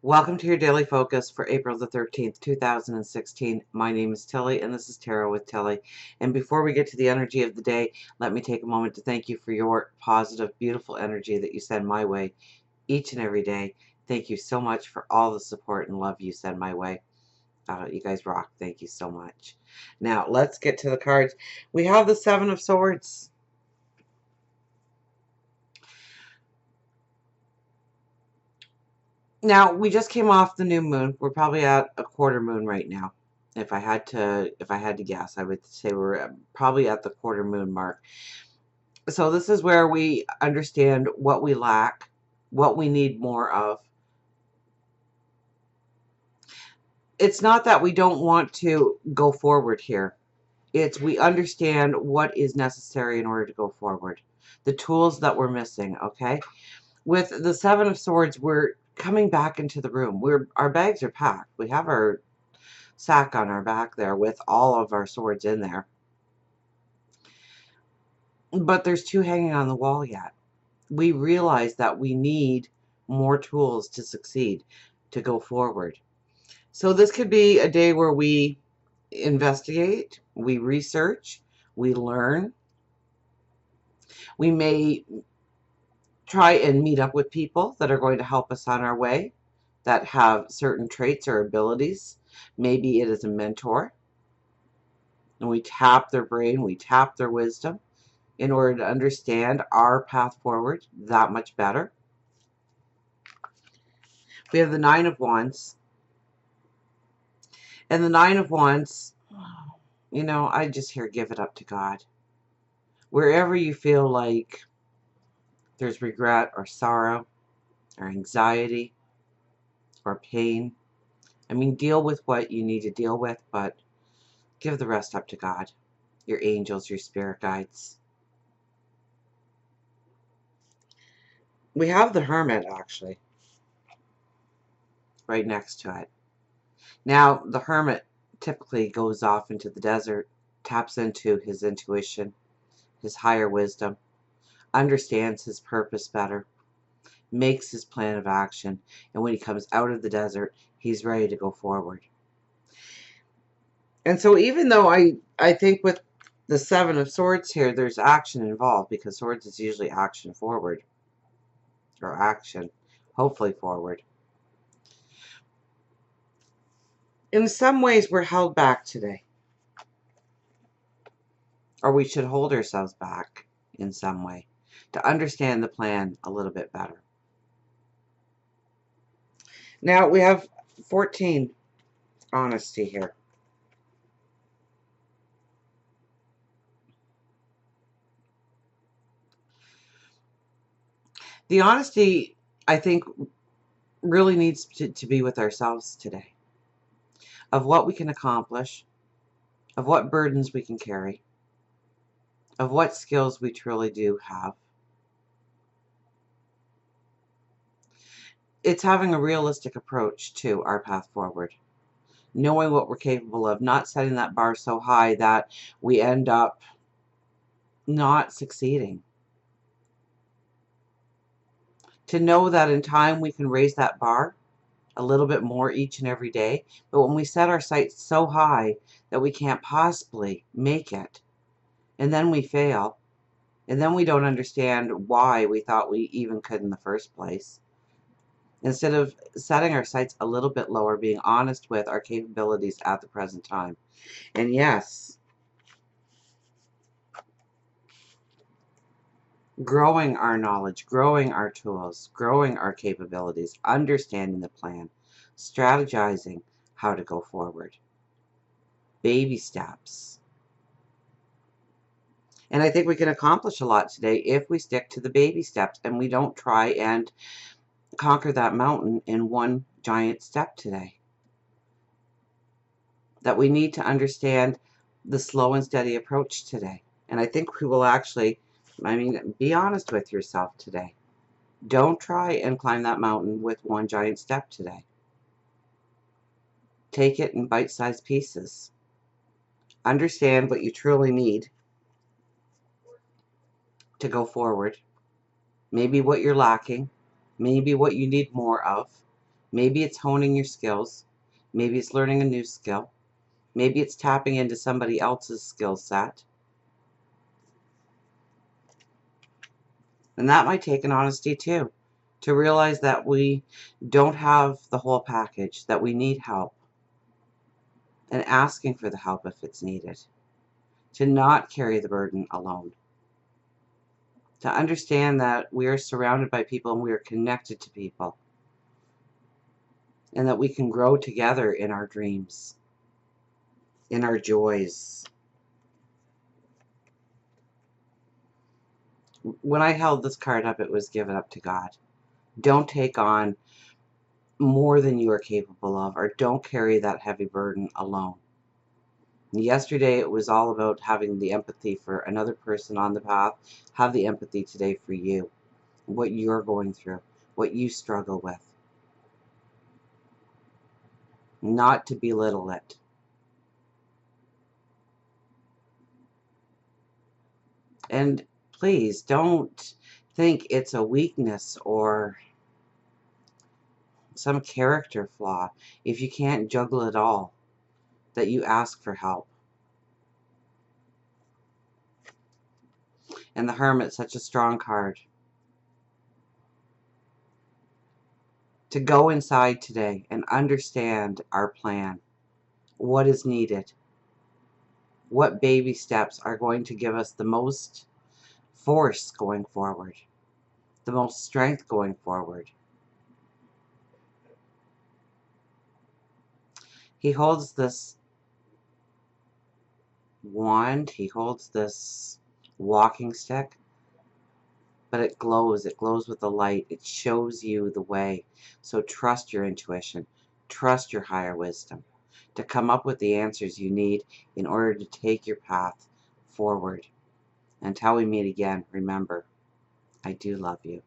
Welcome to your daily focus for April the 13th, 2016. My name is Tilly, and this is Tarot with Tilly. And before we get to the energy of the day, let me take a moment to thank you for your positive, beautiful energy that you send my way each and every day. Thank you so much for all the support and love you send my way. You guys rock. Thank you so much. Now, let's get to the cards. We have the Seven of Swords. Now, we just came off the new moon. We're probably at a quarter moon right now. If I had to guess, I would say we're probably at the quarter moon mark. So this is where we understand what we lack, what we need more of. It's not that we don't want to go forward here. It's we understand what is necessary in order to go forward. The tools that we're missing, okay? With the Seven of Swords, we're coming back into the room. Our bags are packed. We have our sack on our back there with all of our swords in there. But there's two hanging on the wall yet. We realize that we need more tools to succeed, to go forward. So this could be a day where we investigate, we research, we learn. We may try and meet up with people that are going to help us on our way, that have certain traits or abilities. Maybe it is a mentor. And we tap their brain, we tap their wisdom in order to understand our path forward that much better. We have the Nine of Wands. And the Nine of Wands, you know, I just hear give it up to God. Wherever you feel like there's regret or sorrow or anxiety or pain, I mean, deal with what you need to deal with, but give the rest up to God, your angels, your spirit guides. We have the Hermit, actually, right next to it. Now, the Hermit typically goes off into the desert, taps into his intuition, his higher wisdom, understands his purpose better, makes his plan of action, and when he comes out of the desert, he's ready to go forward. And so even though I think with the Seven of Swords here, there's action involved, because swords is usually action forward, or action, hopefully forward. In some ways, we're held back today. Or we should hold ourselves back in some way to understand the plan a little bit better. Now we have 14, honesty here. The honesty, I think, really needs to be with ourselves today. Of what we can accomplish, of what burdens we can carry, of what skills we truly do have. It's having a realistic approach to our path forward. Knowing what we're capable of, not setting that bar so high that we end up not succeeding. To know that in time we can raise that bar a little bit more each and every day. But when we set our sights so high that we can't possibly make it, and then we fail, and then we don't understand why we thought we even could in the first place. Instead of setting our sights a little bit lower, being honest with our capabilities at the present time. And yes, growing our knowledge, growing our tools, growing our capabilities, understanding the plan, strategizing how to go forward. Baby steps. And I think we can accomplish a lot today if we stick to the baby steps and we don't try and conquer that mountain in one giant step today. That we need to understand the slow and steady approach today. And I think we will actually, be honest with yourself today. Don't try and climb that mountain with one giant step today. Take it in bite-sized pieces. Understand what you truly need to go forward. Maybe what you're lacking. Maybe what you need more of. Maybe it's honing your skills. Maybe it's learning a new skill. Maybe it's tapping into somebody else's skill set. And that might take an honesty too, to realize that we don't have the whole package, that we need help, and asking for the help if it's needed, to not carry the burden alone, to understand that we are surrounded by people and we are connected to people, and that we can grow together in our dreams, in our joys. When I held this card up, it was given up to God. Don't take on more than you are capable of, or don't carry that heavy burden alone. Yesterday, it was all about having the empathy for another person on the path. Have the empathy today for you, what you're going through, what you struggle with. Not to belittle it. And please don't think it's a weakness or some character flaw if you can't juggle it all, that you ask for help. And the Hermit's such a strong card. To go inside today and understand our plan, what is needed, what baby steps are going to give us the most force going forward, the most strength going forward. He holds this wand, he holds this walking stick, but it glows with the light. It shows you the way. So trust your intuition, trust your higher wisdom to come up with the answers you need in order to take your path forward. Until we meet again, remember, I do love you.